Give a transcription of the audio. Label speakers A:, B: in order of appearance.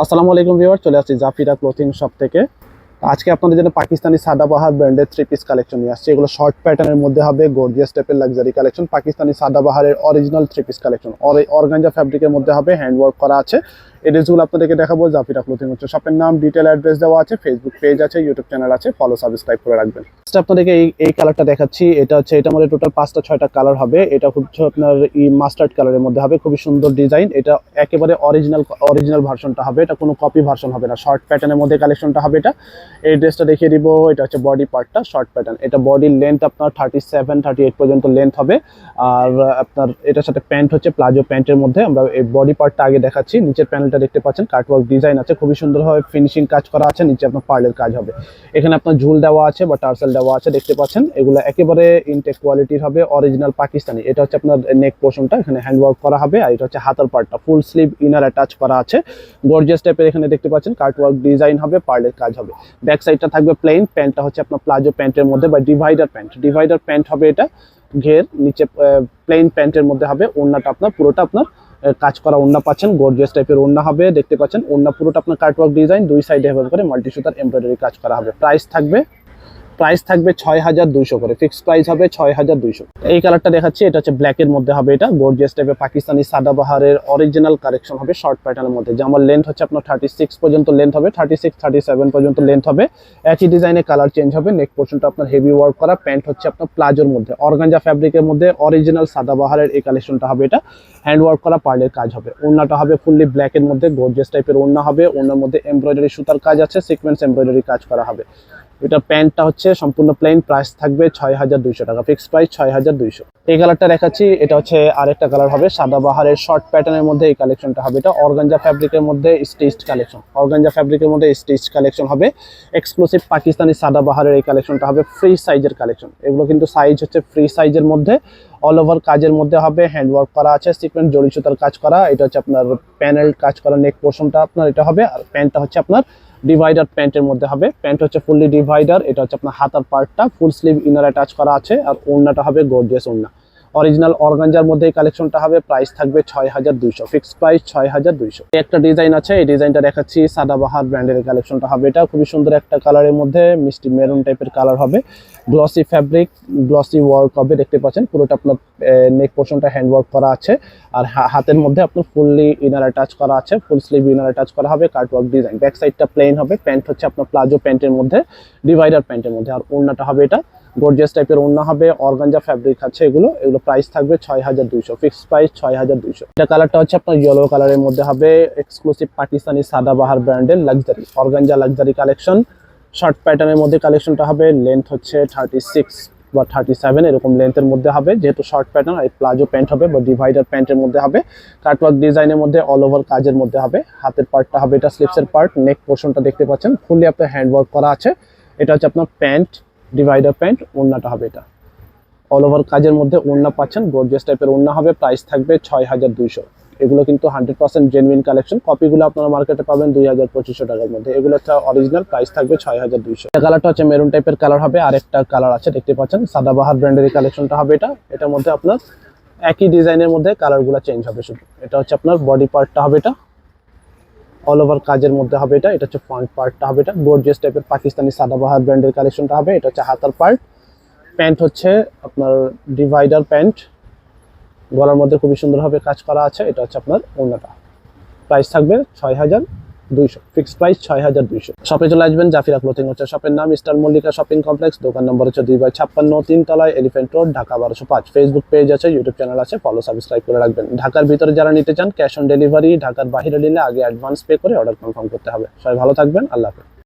A: আসসালামু আলাইকুম ভিউয়ার, চলে আসছি জাফিরা ক্লোথিং শপ থেকে। আজকে আপনাদের জন্য পাকিস্তানি সাদাবাহার ব্র্যান্ডের থ্রি পিস কালেকশন নিয়ে আসছে। এগুলো শর্ট প্যাটার্নের মধ্যে হবে, গর্জিয়াস টাইপের লাক্সারি কালেকশন। পাকিস্তানি সাদাবাহারের original three piece collection, organza ফ্যাব্রিকের মধ্যে হবে, হ্যান্ডওয়ার্ক করা আছে। এই ড্রেসগুলো আপনাদেরকে দেখাবো। জাফিরা ক্লোথিং হচ্ছে শপের নাম, ডিটেল অ্যাড্রেস দেওয়া আছে, ফেসবুক পেজ আছে, ইউটিউব চ্যানেল আছে, ফলো সাবস্ক্রাইব করে রাখবেন। আপনাদেরকে এই কালারটা দেখাচ্ছি। এটার মধ্যে টোটাল 5টা 6টা কালার হবে। এটা হচ্ছে আপনার মাস্টার্ড কালারের মধ্যে হবে, খুবই সুন্দর ডিজাইন। এটা একেবারে অরিজিনাল ভার্সনটা হবে, এটা কোনো কপি ভার্সন হবে না। শর্ট প্যাটার্নের মধ্যে কালেকশনটা হবে এটা। এই ড্রেসটা দেখিয়ে দিব। এটা হচ্ছে বডি পার্টটা, শর্ট প্যাটার্ন। এটা বডির লেন্থ আপনার 37-38 পর্যন্ত লেন্থ হবে। আর আপনার এটার সাথে প্যান্ট হচ্ছে প্লাজো প্যান্টের মধ্যে। আমরা এই বডি পার্টটা আগে দেখাচ্ছি। নিচের প্যানেলটা দেখতে পাচ্ছেন, কাটওয়ার্ক ডিজাইন আছে, খুবই সুন্দরভাবে ফিনিশিং কাজ করা আছে। নিচে আপনার পার্লের কাজ হবে। এখানে আপনার ঝুল দেওয়া আছে বা টার্সেল দেওয়া আছে, দেখতে পাচ্ছেন। এগুলো একেবারে ইনটেক কোয়ালিটির হবে, অরিজিনাল পাকিস্তানি। এটা হচ্ছে আপনার নেক পোর্শনটা, এখানে হ্যান্ডওয়ার্ক করা হবে। আর এটা হচ্ছে হাতার পার্টটা, ফুল স্লিভ ইনার অ্যাটাচ করা আছে। গর্জিয়াস টাইপের এখানে দেখতে পাচ্ছেন, কাটওয়ার্ক ডিজাইন হবে, পার্লের কাজ হবে। ব্যাক সাইডটা থাকবে প্লেন। প্যান্টটা হচ্ছে আপনার প্লাজো প্যান্টের মধ্যে বা ডিভাইডার প্যান্ট হবে। এটা ঘের নিচে প্লেন প্যান্টের মধ্যে হবে। ওড়নাটা আপনার পুরোটা আপনার কাজ করা ওড়না পাচ্ছেন, গর্জিয়াস টাইপের ওড়না হবে, দেখতে পাচ্ছেন। ওড়না পুরোটা আপনার কাটওয়ার্ক ডিজাইন, দুই সাইডে এভাবে করে মাল্টি সুতার এমব্রয়ডারি কাজ করা হবে। প্রাইস থাকবে 6200 করে, ফিক্সড প্রাইস হবে 6200। এই কালারটা দেখাচ্ছি, এটা হচ্ছে ব্ল্যাকের মধ্যে হবে। এটা গর্জিয়াস টাইপের পাকিস্তানি সাদাবাহারের অরিজিনাল কালেকশন হবে, শর্ট প্যাটার্নের মধ্যে। জামার লেন্থ হচ্ছে আপনার 36 পর্যন্ত লেন্থ হবে, 36-37 পর্যন্ত লেন্থ হবে। একই ডিজাইনে কালার চেঞ্জ হবে। নেক পোর্শনটা আপনার হেভি ওয়ার্ক করা। প্যান্ট হচ্ছে আপনার প্লাজোর মধ্যে, অর্গানজা ফ্যাব্রিকের মধ্যে অরিজিনাল সাদাবাহারের এই কালেকশনটা হবে। এটা হ্যান্ড ওয়ার্ক করা, পার্লের কাজ হবে। ওড়নাটা হবে ফুললি ব্ল্যাকের মধ্যে, গর্জিয়াস টাইপের ওড়না হবে। ওড়নার মধ্যে এমব্রয়ডারি সুতার কাজ আছে, সিকোয়েন্স এমব্রয়ডারি কাজ করা হবে। এটা প্যান্টটা হচ্ছে সম্পূর্ণ প্লেন। প্রাইস থাকবে 6200 টাকা, ফিক্সড প্রাইস 6200। এই কালারটা দেখাচ্ছি, এটা হচ্ছে আরেকটা কালার হবে, সাদাবাহারের শর্ট প্যাটার্নের মধ্যে এই কালেকশনটা হবে। এটা অর্গানজা ফ্যাব্রিকের মধ্যে স্টিচড কালেকশন হবে। এক্সক্লুসিভ পাকিস্তানি সাদাবাহারের এই কালেকশনটা হবে, ফ্রি সাইজের কালেকশন। এগুলো কিন্তু সাইজ হচ্ছে ফ্রি সাইজের মধ্যে, অল ওভার কাজের মধ্যে হবে, হ্যান্ডওয়ার্ক করা আছে, সিকোয়েন্স জড়ি সুতার কাজ করা। এটা হচ্ছে আপনার প্যানেল কাজ করা, নেক পোর্শনটা আপনার এটা হবে। আর প্যান্টটা হচ্ছে আপনার ডিভাইডার প্যান্টের মধ্যে হবে। প্যান্ট হচ্ছে ফুললি ডিভাইডার। এটা হচ্ছে আপনার হাতার পার্টটা ফুল স্লিভ ইনার অ্যাটাচ করা আছে। আর ওড়নাটা হবে গর্জিয়াস ওড়না, অরিজিনাল অর্গানজার মধ্যে এই কালেকশনটা হবে। প্রাইস থাকবে 6200, ফিক্সড প্রাইস 6200। একটা ডিজাইন আছে, এই ডিজাইনটা দেখাচ্ছি, সাদাবাহার ব্র্যান্ডের কালেকশনটা হবে। এটা খুবই সুন্দর একটা কালারের মধ্যে, মিষ্টি মেরুন টাইপের কালার হবে। গ্লসি ফ্যাব্রিক, গ্লসি ওয়ার্ক হবে, দেখতে পাচ্ছেন। পুরোটা আপনার নেক পোর্শনটা হ্যান্ড ওয়ার্ক করা আছে। আর হাতের মধ্যে আপনার ফুললি ইনার অ্যাটাচ করা আছে, ফুল স্লিভ ইনার অ্যাটাচ করা হবে, কাটওয়ার্ক ডিজাইন। ব্যাক সাইডটা প্লেন হবে। প্যান্ট হচ্ছে আপনার প্লাজো প্যান্টের মধ্যে, ডিভাইডার প্যান্টের মধ্যে। আর ওড়নাটা হবে এটা গর্জিয়াস টাইপের ওড়না হবে, অর্গানজা ফ্যাব্রিক আছে। এগুলো প্রাইস থাকবে 6200, ফিক্সড প্রাইস 6200। এটা কালারটা হচ্ছে আপনার ইয়েলো কালারের মধ্যে হবে, এক্সক্লুসিভ পাকিস্তানি সাদাবাহার ব্র্যান্ডের luxury organza luxury collection. Short প্যাটার্নের মধ্যে কালেকশনটা হবে। লেন্থ হচ্ছে 36 বা 37 এরকম লেন্থের মধ্যে হবে, যেহেতু শর্ট প্যাটার্ন। আর প্লাজো প্যান্ট হবে বা ডিভাইডার প্যান্টের মধ্যে হবে, কাটওয়ার্ক ডিজাইনের মধ্যে, অল ওভার কাজের মধ্যে হবে। হাতের পার্টটা হবে এটা স্লিপসের পার্ট। নেক পোর্শনটা দেখতে পাচ্ছেন, ফুললি আপনার হ্যান্ড ওয়ার্ক করা আছে। এটা হচ্ছে আপনার প্যান্ট, ডিভাইডার প্যান্ট। ওড়নাটা হবে এটা অল ওভার কাজের মধ্যে, ওড়না পাচ্ছেন, গর্জিয়াস টাইপের ওড়না হবে। প্রাইস থাকবে 6200। এগুলো কিন্তু 100% জেনুইন কালেকশন। কপিগুলো আপনারা মার্কেটে পাবেন 2200-2500 টাকার মধ্যে। এগুলো একটা অরিজিনাল, প্রাইস থাকবে 6200। এই কালারটা হচ্ছে মেরুন টাইপের কালার হবে। আরেকটা কালার আছে, দেখতে পাচ্ছেন, সাদাবাহার ব্র্যান্ডের কালেকশনটা হবে। এটার মধ্যে আপনার একই ডিজাইনের মধ্যে কালারগুলো চেঞ্জ হবে শুধু। এটা হচ্ছে আপনার বডি পার্টটা হবে, এটা অল ওভার কাজের মধ্যে হবে। এটা হচ্ছে ফ্রন্ট পার্টটা হবে। এটা গর্জিয়াস টাইপের পাকিস্তানি সাদাবাহার ব্র্যান্ডের কালেকশনটা হবে। এটা হচ্ছে হাতার পার্ট। প্যান্ট হচ্ছে আপনার ডিভাইডার প্যান্ট, গলার মধ্যে খুবই সুন্দরভাবে কাজ করা আছে। এটা হচ্ছে আপনার ওড়নাটা। প্রাইস থাকবে 6200, ফিক্সড প্রাইস 6200। শপে চলে আসবেন, জাফিরা ক্লোথিং হচ্ছে শপের নাম, স্টার মল্লিকা শপিং কমপ্লেক্স। দোকান নম্বর হচ্ছে 2/56, 3 তলায়, elephant road, Dhaka 1205। Facebook page আছে, ইউটিউব চ্যানেল আছে, ফলো সাবস্ক্রাইব করে রাখবেন। ঢাকার ভিতরে যারা নিতে চান, ক্যাশ অন ডেলিভারি। ঢাকার বাইরে নিলে আগে অ্যাডভান্স পে করে অর্ডার কনফার্ম করতে হবে। সবাই ভালো থাকবেন, আল্লাহ হাফেজ।